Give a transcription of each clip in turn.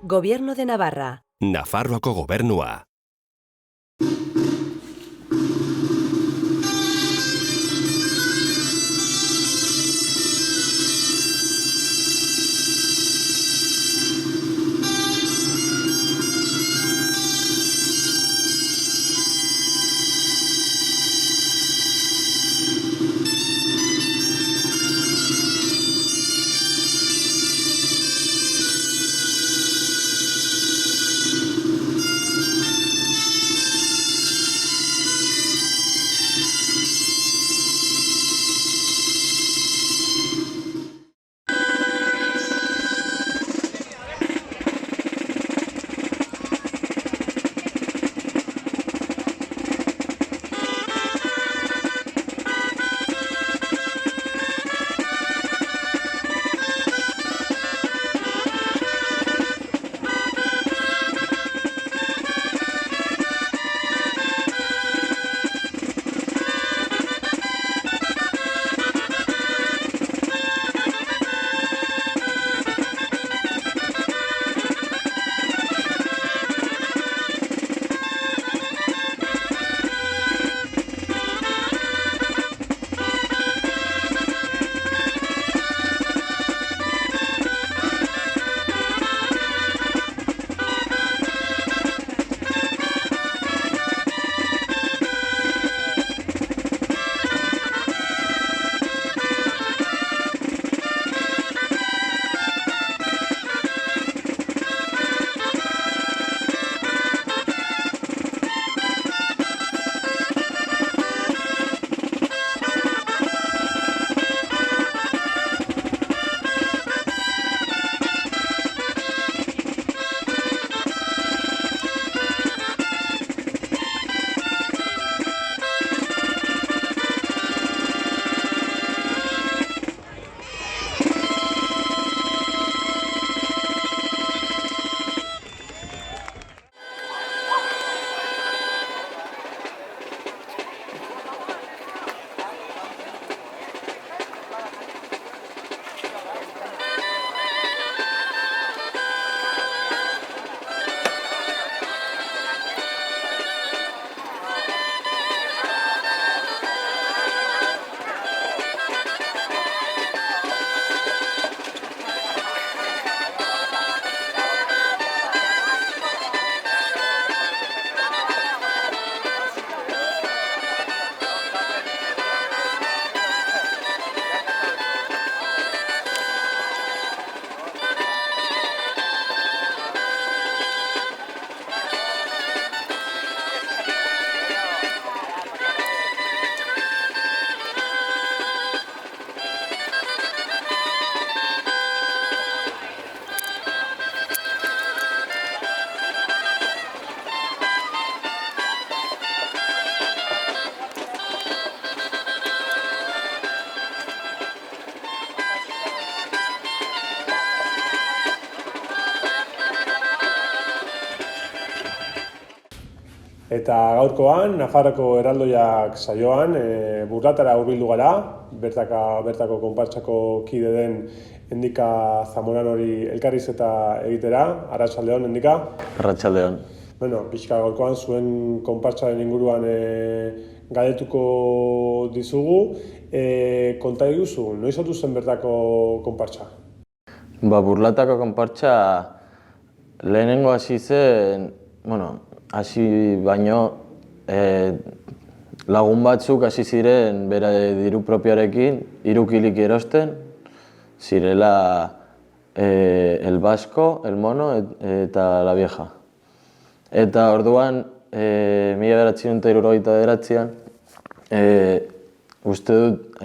Gobierno de Navarra. Nafarroako gobernua. Eta gaurkoan, Nafarroko erraldoiak saioan, Burlatara hurbildu gara, bertako konpartsako kide den Endika Zamoran hori elkarrizketa egitera. Arratsaldeon, Endika. Arratsaldeon. Pixka gaurkoan zuen konpartsaren inguruan galdetuko dizugu. Konta diguzu, noiz sortu zen bertako konpartsa? Burlatako konpartsa lehenengo hasi zen, hasi baino lagun batzuk hasi ziren bere diru propioarekin 3 kilik erosten, zirela El Vasco, El Mono eta La Vieja. Eta orduan, 1979an, uste dut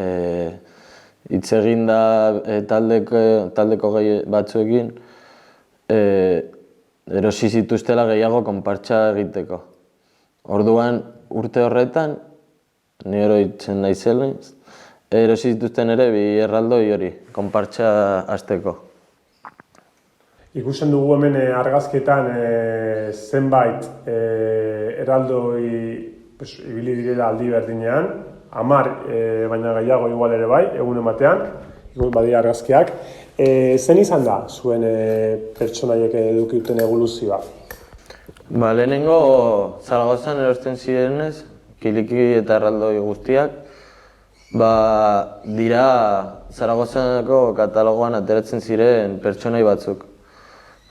hitz egin da taldeko batzuekin, erosi zituztela gehiago konpartsa egiteko. Orduan, urte horretan, ni oroitzen naizela, erosi zituzten ere 2 erraldoi hori, konpartsa hasteko. Ikusten dugu hemen argazkietan zenbait erraldoi ibili direla aldi berdinean, 10 baina gehiago igual ere bai, egunen batean, badira argazkiak. Zen izan da zuen pertsonaiek eduki duten evoluzioa? Ba, lehenengo Zaragozan erosten zirenez, Kiliki eta erraldoi guztiak, ba, dira Zaragozaneko katalogoan ateratzen ziren pertsonai batzuk.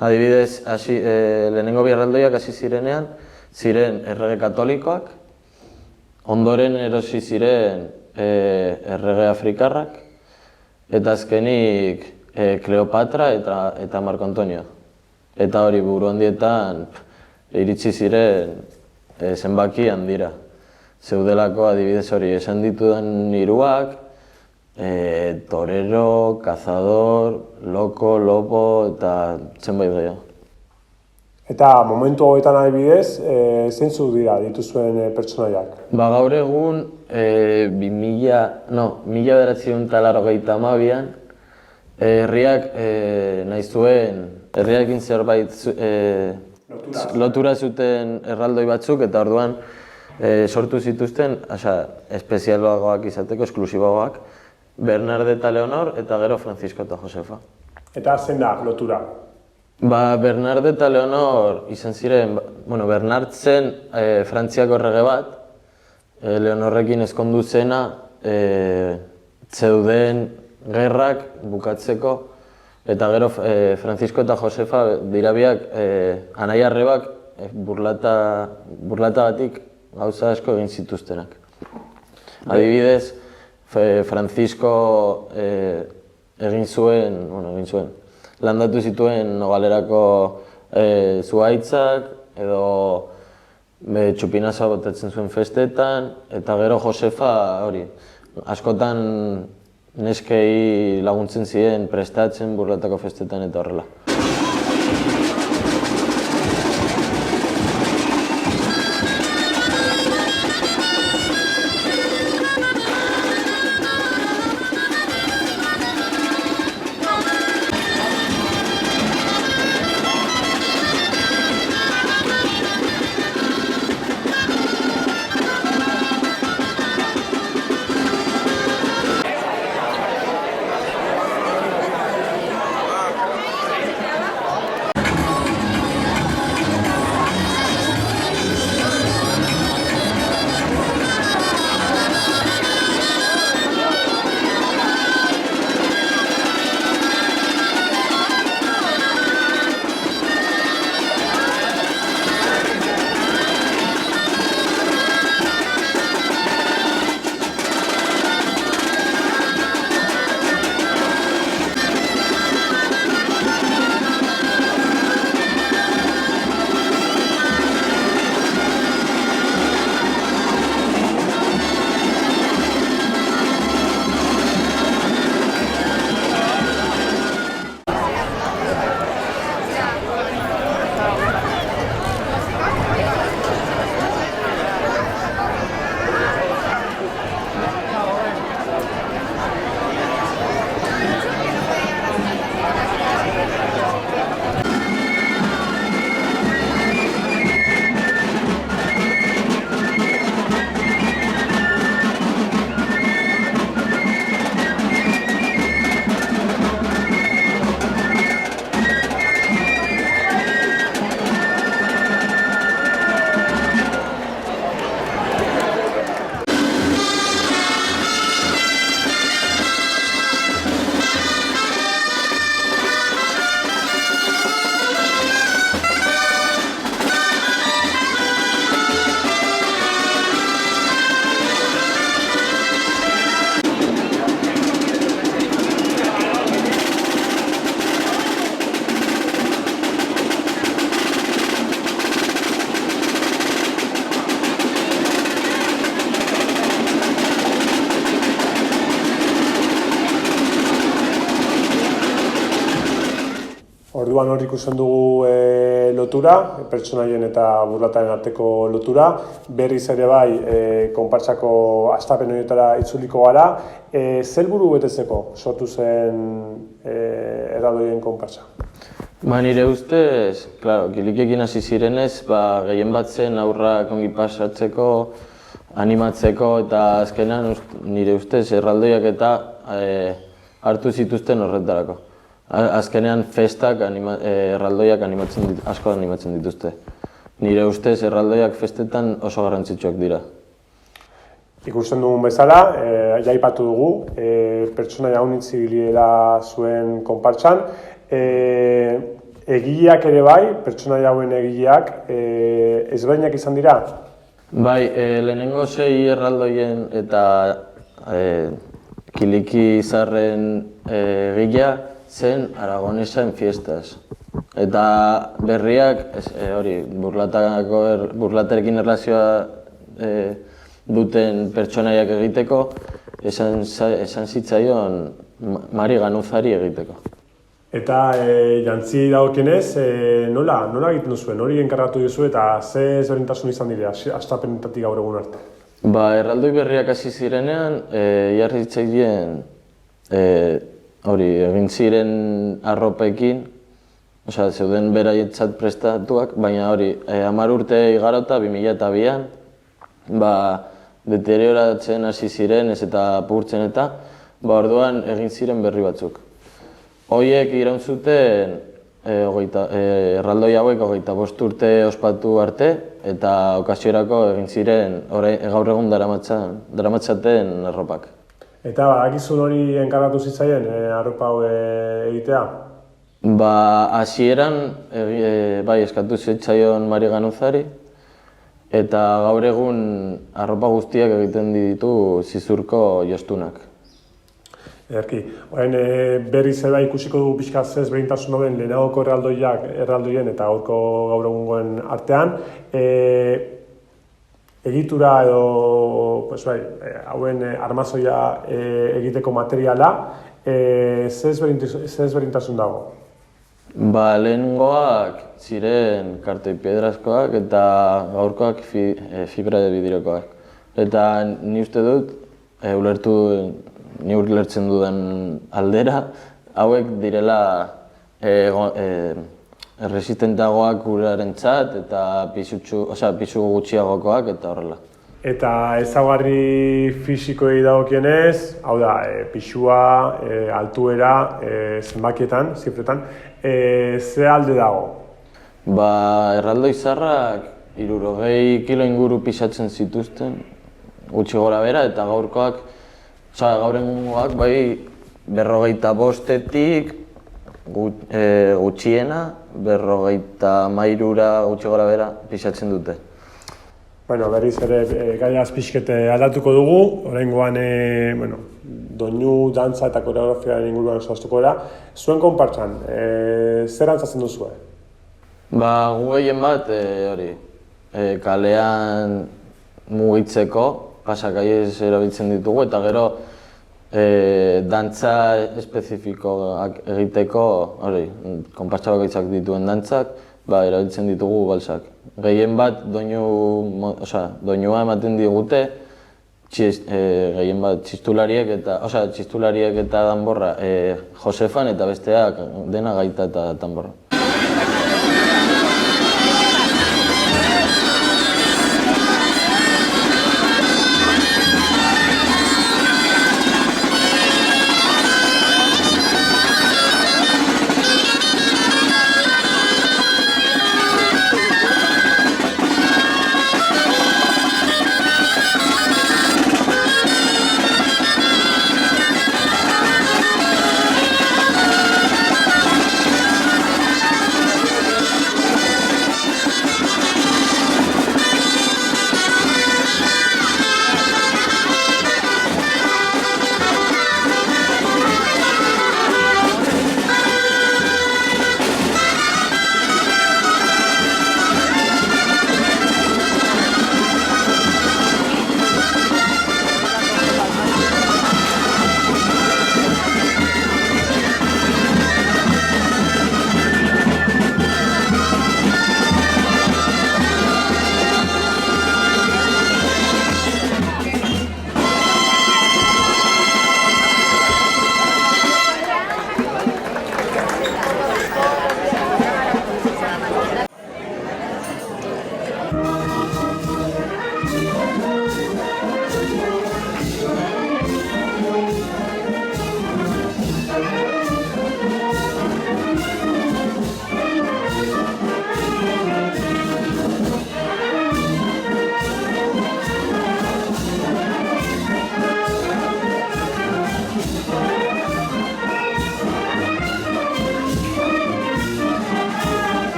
Adibidez, lehenengo bi erraldoiak hasi zirenean, ziren errege katolikoak, ondoren erosi ziren errege afrikarrak, eta azkenik Kleopatra eta Marco Antonio. Eta hori buru handietan iritsi ziren zenbaki handira. Zeudelako adibidez hori esan ditudan hiruak, torero, cazador, loko, lobo eta zenbait gehiago. Eta momentu hauetan adibidez, zeintzuk dira dituzuen pertsonaiak? Ba, gaur egun, 1982an, herriak nahi zuen, herriarekin zerbait lotura zuten erraldoi batzuk, eta orduan sortu zituzten, espezialagoak izateko, esklusiboagoak, Bernarde eta Leonor eta gero Francisco eta Josefa. Eta zein da lotura? Ba, Bernarde eta Leonor izan ziren, Bernard zen Frantziako errege bat, Leonorrekin ezkondu zena zeuden gerrak bukatzeko, eta gero Francisco eta Josefa dira biak anai-arrebak burlatagatik gauza asko egin zituztenak. Adibidez, Francisco egin zuen, landatu zituen Nogalerako zuhaitzak, edo txupinazoa botatzen zuen festetan, eta gero Josefa hori, askotan neskei laguntzen ziren prestatzen burlatako festetan eta horrela. Orduan hor ikusten dugu lotura, pertsonaien eta burlataren arteko lotura. Berriz ere bai, konpartsako hastapen horietara itzuliko gara. Zer helburu betetzeko sortu zen erraldoien konpartsa? Ba, nire ustez, Kilikiekin hasi zirenez, gehien bat zen aurrak ongi pasatzeko, animatzeko, eta azkenan nire ustez erraldoiak eta hartu zituzten horretarako. Azkenean festak, erraldoiak asko animatzen dituzte. Nire ustez erraldoiak festetan oso garrantzitsuak dira. Ikusten dugun bezala, ja aipatu dugu, pertsonaia haunitz ibiliela zuen konpartsan. Egileak ere bai, pertsonaia hauen egileak, ezberdinak izan dira? Bai, lehenengo 6 erraldoien eta Kiliki Izarren egilea zen Aragonesen Fiestas. Eta berriak, burlatarekin erlazioa duten pertsonaiak egiteko, esan zitzaion Mari Ganuzari egiteko. Eta jantzi dagokienez, nola egiten duzuen, hori enkargatu duzu eta ze ezberdintasun izan dira, hastapenetatik gaur egun arte? Erraldoi berriak hasi zirenean, jarri zitzaileen egin ziren arropekin, zeuden beraietzat prestatuak, baina 10 urte igarota 2002an, deterioratzen hasi ziren ez eta apurtzen eta, orduan egin ziren berri batzuk. Hoiek iraun zuten erraldoi hauek 25 urte ospatu arte eta okasiorako egin ziren gaur egun daramatzaten arropak. Eta badakizun hori enkargatu zitzaien arropa hau egitea? Hasieran eskatu zitzaion Mari Ganuzari eta gaur egun arropa guztiak egiten ditu Zizurko Jostunak. Ederki, orain berriz ere ikusiko dugu pixka ze ezberdintasun dauden lehenagoko erraldoien eta gaur egungoen artean. Egitura edo hauen armazoia egiteko materiala, ze ezberdintasun dago? Lehenengoak ziren kartoi piedrazkoak eta gaurkoak fibra de vidriokoak. Eta ni uste dut, ni ulertzen dudan aldera, hauek direla resistentagoak urarentzat eta pisu gutxiagokoak eta horrela. Eta ezaugarri fisikoei dagokienez, hau da, pisua, altuera, zenbakietan, zifretan, ze alde dago? Erraldoi zaharrak 60 kilo inguru pisatzen zituzten, gutxi gora bera, eta gaurkoak, gaur egungoak 55-etik gutxiena, 53-ra gutxi gora bera pisatzen dute. Berriz ere gaiaz pixkete aldatuko dugu, oraingoan doinu, dantza eta koreografiaren inguruan zehaztuko dira. Zuen konpartsan, zer dantzatzen duzue? Gu gehien bat, kalean mugitzeko, pasakaiez erabiltzen ditugu eta gero dantza espezifikoak egiteko, konpartsa bakoitzak dituen dantzak, erabiltzen ditugu balsak. Gehien bat doinua ematen digute, gehien bat txistulariek eta danborra Josefan eta besteak dena gaita eta danborra.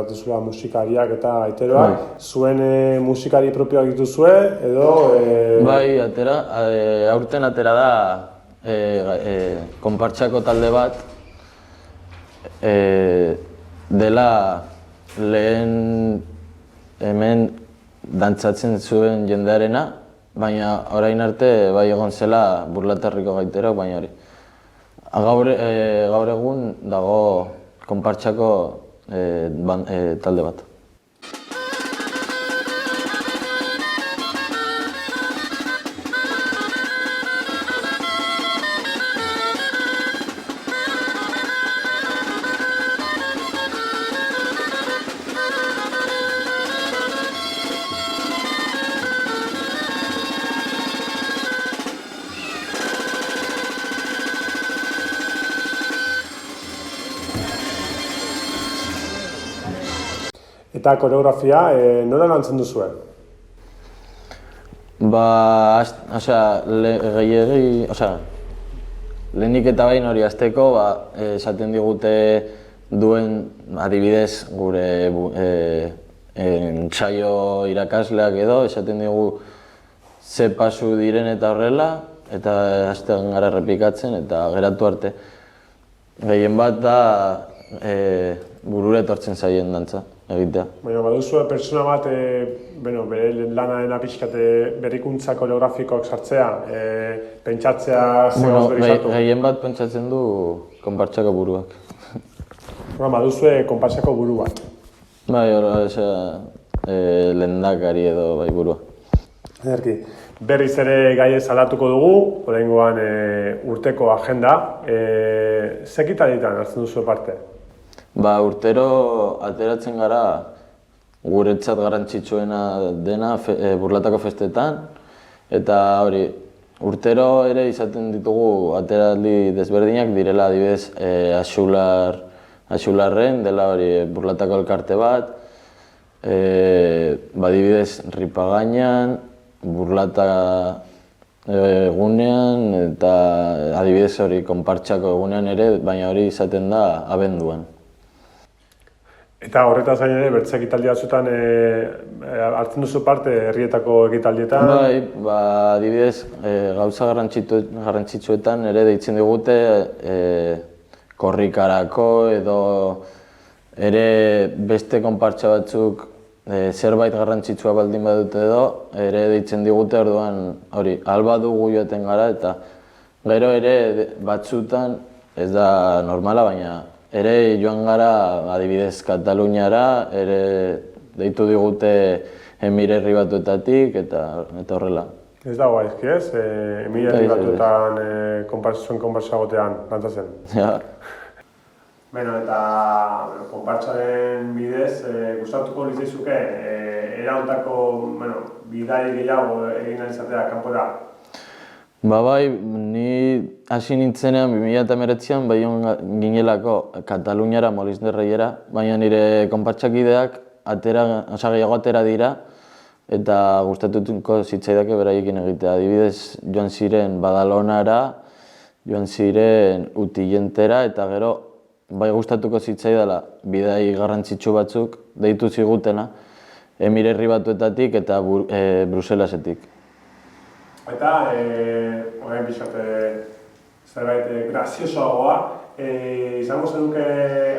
dituzula musikariak eta gaiteroak. Zuen musikari propioak dituzue edo... Bai, aurten atera da konpartsako talde bat dela lehen hemen dantzatzen zuen jendearena, baina orain arte bai egon zela Burlatarriko gaiteroak, baina hori. Gaur egun dago konpartsako talde bat. Eta koreografia, nola lantzen duzue? Lehenik eta behin hori hasteko, esaten digute duen adibidez gure entsaio irakasleak edo, esaten digu ze pasu diren eta horrela, eta hasten gara errepikatzen eta geratu arte. Gehien bat da burura etortzen zaien dantza egitea. Baina baduzue pertsona bat, bere lana dena pixkat berrikuntza koreografikoak sartzea, pentsatzea zegoz berizatu? Gehien bat pentsatzen du konpartsako buruak. Baduzue konpartsako buru bat? Bai, lehendakari edo bai burua. Ederki. Berriz ere gaiez aldatuko dugu, oraingoan urteko agenda. Ze ekitaldietan hartzen duzu parte? Urtero ateratzen gara guretzat garrantzitsuena dena Burlatako festetan, eta hori, urtero ere izaten ditugu ateraldi desberdinak direla, adibidez Axularren dela hori Burlatako elkarte bat, adibidez Ripagainan, Burlata egunean eta adibidez hori konpartsako egunean ere, baina hori izaten da abenduan. Eta horretaz gain ere, bertze ekitaldi batzuetan hartzen duzu parte herrietako ekitaldietan? Bai, adibidez, gauza garrantzitsuetan ere deitzen digute korrikarako edo ere beste konpartsa batzuk zerbait garrantzitsua baldin badute edo, ere deitzen digute, orduan hori, alba dugu joaten gara eta gero ere batzutan, ez da normala, baina ere joan gara, adibidez, Kataluniara, ere deitu digute Emirerri batuetatik eta horrela. Ez dago gaizki ez? Emirerri batuetan zuen konpartsa gotean dantzatzen? Ja. Eta konpartsaren bidez, gustatuko litzaizuke erautako bidai gehiago egin izatea kanpora? Bai, ni hasi nintzenean 2019an bai ginelako Kataluniara, Molins de Reyera, baina nire konpartsakideak gehiago atera dira eta gustatuko zitzaidake beraiekin egitea. Adibidez, joan ziren Badalonara, joan ziren Utillentera eta gero bai gustatuko zitzaidala bidai garrantzitsu batzuk deitu zigutena Emirerri batuetatik eta Bruselasetik. Eta, orain pixat, zerbait graziosoagoa, izango zenuke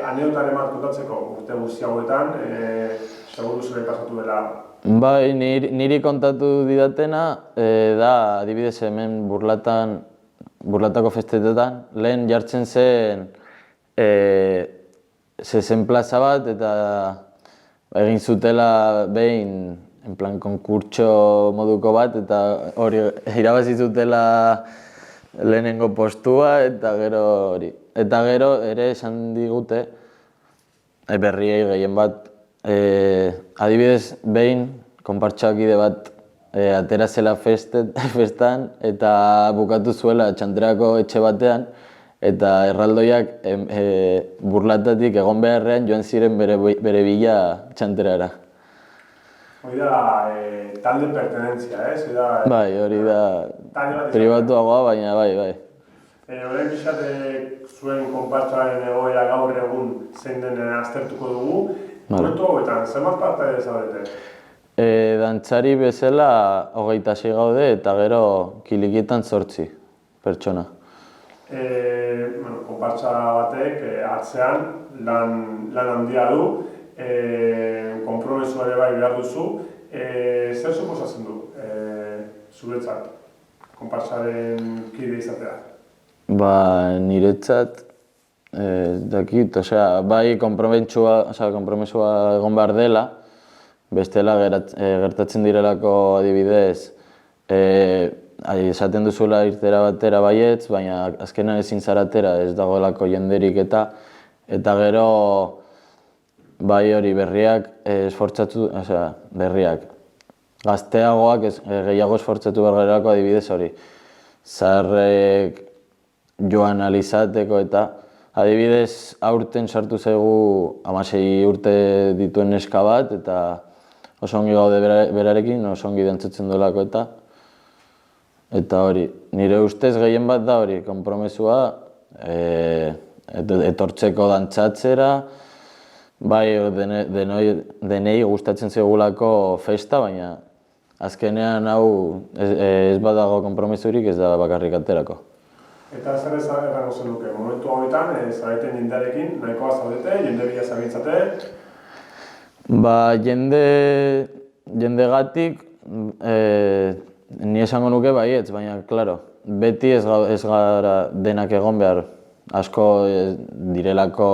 anekdotaren bat kontatzeko urte guzti hauetan, seguru zure pasatu dela. Bai, niri kontatu didatena da, adibidez hemen Burlatako festetetan, lehen jartzen zen zezen plaza bat eta egin zutela behin en plan konkurtso moduko bat eta hori irabazi zutela lehenengo postua eta gero hori. Eta gero ere esan digute berriei gehien bat adibidez behin konpartsakide bat atera zela festan eta bukatu zuela Txanterako etxe batean eta erraldoiak Burlatatik egon beharrean joan ziren bere bila Txanterara. Hori da talde pertenentzia, ez? Bai, hori da pribatuagoa, baina bai. Horrein pixat zuen konpartsaren egoera gaur egun zein den aztertuko dugu. Momentu hauetan, zenbat parte zaudete? Dantzari bezala 26 gaude eta gero kilikietan 8 pertsona. Konpartsa batek atzean lan handia du, konpromisoa ere bai behar duzu. Zer suposatzen du zuretzat konpartsaren kide izatea? Niretzat, dakit, bai konpromisoa egon behar dela, bestela gertatzen direlako adibidez, esaten duzula irtera batera baietz, baina azkenan ezin zaratera ez dagoelako jenderik eta gero bai hori berriak esfortzatu, berriak, gazteagoak gehiago esfortzatu behar garelako adibidez hori. Zaharrek joan alizateko eta adibidez aurten sartu zaigu 16 urte dituen neska bat eta oso ongi gaude berarekin, oso ongi dantzatzen duelako eta hori. Nire ustez gehien bat da hori, konpromesua etortzeko dantzatzera, bai denei gustatzen zegulako festa, baina azkenean hau ez badago konpromesurik ez da bakarrik aterako. Eta zer errango zenuke, momentu hauetan zaudeten jendearekin, nahikoa zaudete, jende bila zabiltzate? Jendegatik ni esango nuke baietz, baina, klaro, beti ez gara denak egon behar. Asko direlako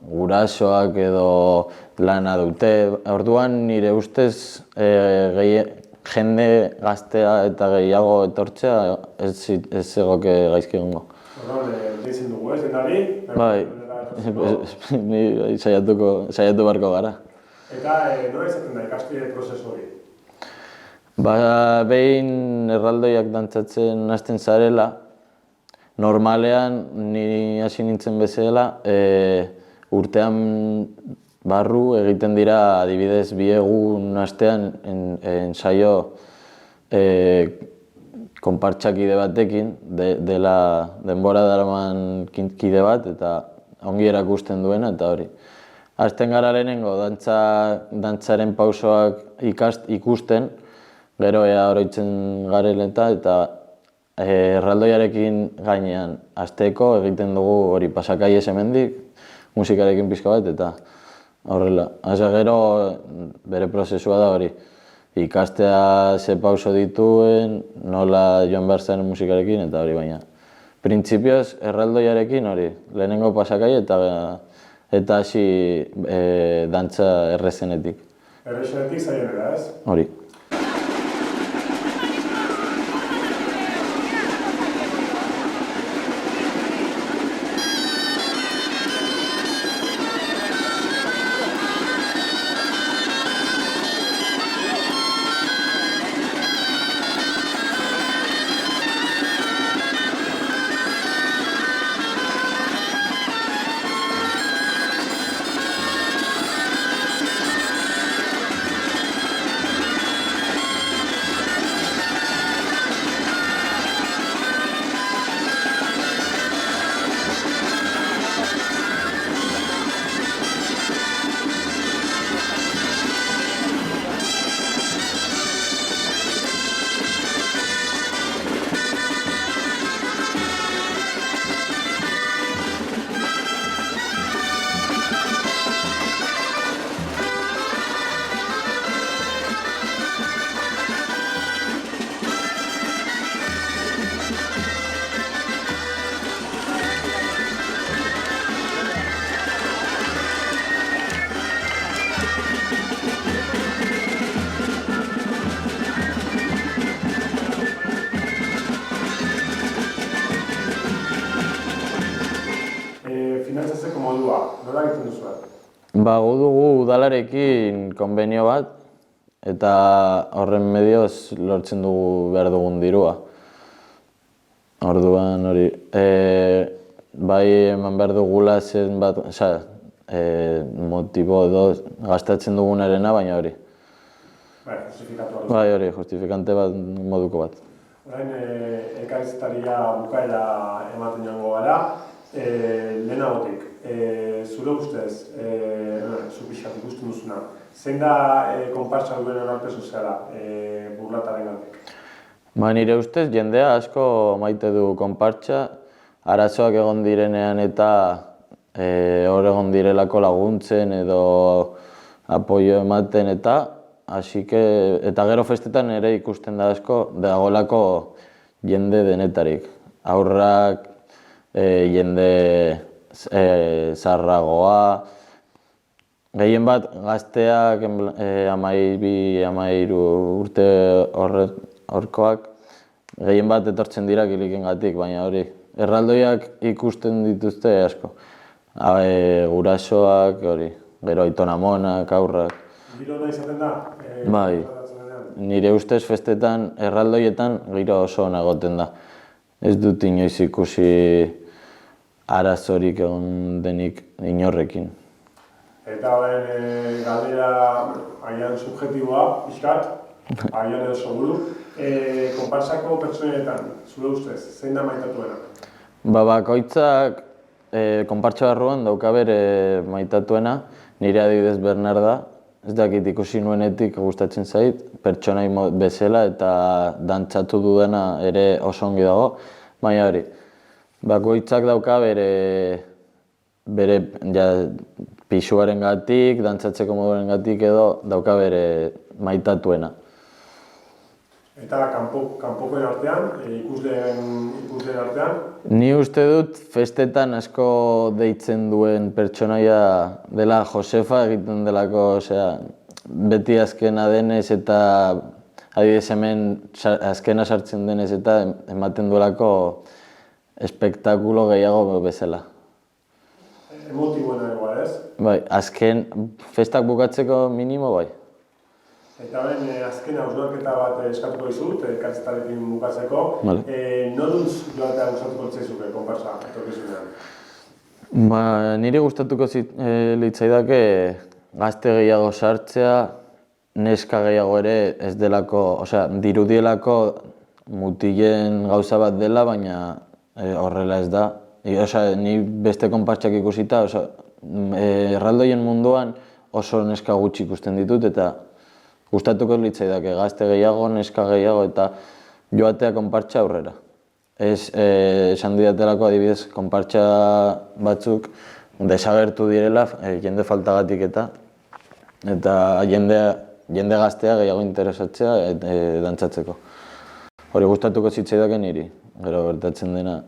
gurasoak edo lana dute. Orduan nire ustez jende gaztea eta gehiago etortzea ez egoke gaizki egongo. Deitzen dugu ez, jendari? Bai, saiatu beharko gara. Eta nola izaten da ikaskide prozesu hori? Behin erraldoiak dantzatzen hasten zarela, normalean ni hasi nintzen bezala, urtean barru egiten dira adibidez 2 egun astean ensaio konpartsakide batekin, dela denbora daraman kide bat eta ongi erakusten duena eta hori. Hasten gara lehenengo dantzaren pausoak ikusten, gero oroitzen garela eta erraldoiarekin gainean hasteko egiten dugu hori pasakaiez hemendik, musikarekin pixka bat eta horrela. Gero bere prozesua da hori, ikastea ze pauso dituen, nola joan behar zen musikarekin eta hori baina. Printzipioz erraldoiarekin hori, lehenengo pasakai eta hasi dantza errezenetik. Errezenetik zaionera ez? Hori. Finantzatzeko modua, nola egiten duzu? Gu dugu udalarekin konbenio bat eta horren medioz lortzen dugu behar dugun dirua. Orduan hori, bai eman behar dugula zen bat, motibo edo gastatzen dugunarena, baina hori. Bai, justifikatu hori. Bai hori, justifikante bat moduko bat. Orain, elkarrizketaria bukaera ematen joango gara. Lehenagotik, Zure ustez, zu pixkat ikusten duzuna, zein da konpartsa duen onarpe soziala burlataren gandik? Nire ustez, jendea asko maite du konpartsa, arazoak egon direnean eta hor egon direlako laguntzen edo apoio ematen eta eta gero festetan ere ikusten da asko dagoelako jende denetarik. Haurrak, jende zaharragoa, gehien bat gazteak 12-13 urte horkoak gehien bat etortzen dira kilikengatik, baina hori erraldoiak ikusten dituzte asko. Gurasoak, hori, gero aitona-amonak, haurrak. Giro nahi izaten da? Bai, nire ustez festetan, erraldoietan giro oso ona egoten da. Ez dut inoiz ikusi arazorik egon denik inorrekin. Eta horren galdera agian subjetiboa, pixkat, agian edo seguru. Konpartsako pertsonetan, zure ustez, zein da maitatuena? Bakoitzak konpartsa barruan dauka bere maitatuena, nire adibidez Bernarda, ez dakit ikusi nuenetik gustatzen zait, pertsonai bezala eta dantzatu dudana ere oso ongi dago, baina hori, bakoitzak dauka bere pisuarengatik, dantzatzeko moduarengatik edo dauka bere maitatuena. Eta kanpokoen artean, ikusleen artean? Ni uste dut festetan asko deitzen duen pertsonaia dela Josefa egiten delako, beti azkena denez eta adibidez hemen azkena sartzen denez eta ematen duelako espektakulo gehiago bezala. Emotiboena egoa, ez? Bai, azken festak bukatzeko minimo bai. Eta horren azken hausnarketa bat eskatuko dizut, elkarrizketarekin bukatzeko. Noruntz joatea gustatuko litzaizuke konpartsa etorkizunean? Niri gustatuko litzaidake gazte gehiago sartzea, neska gehiago ere ez delako, dirudielako mutilen gauza bat dela, baina horrela ez da. Ni beste konpartsak ikusita, erraldoien munduan oso neska gutxi ikusten ditut eta gustatuko litzaidake gazte gehiago, neska gehiago eta joatea konpartsa aurrera. Esan didatelako adibidez konpartsa batzuk desagertu direla jende faltagatik eta jende gaztea gehiago interesatzea dantzatzeko. Hori gustatuko zitzaidake niri, gero gertatzen dena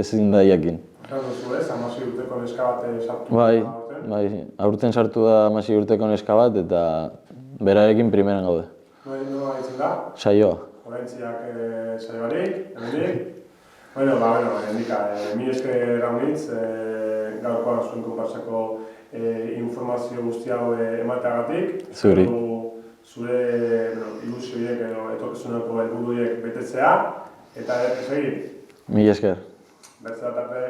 ezin da jakin. Duzu ez, 16 urteko neska bat sartu? Bai, aurten sartu da 16 urteko neska bat eta berarekin primeran gaude. Nola ditzen da? Saioa. Horrentziak saioarik, hemendik. Hendika, mi esker raunitz, gaurkoan zuen konpartsako informazio guzti hau emateagatik. Zuri. Zure ilusioiek edo etorkizuneko helburuiek betetzea, eta ez egin. Mi esker. Bertze bat arte.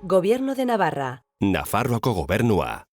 Gobierno de Navarra. Nafarroako Gobernua.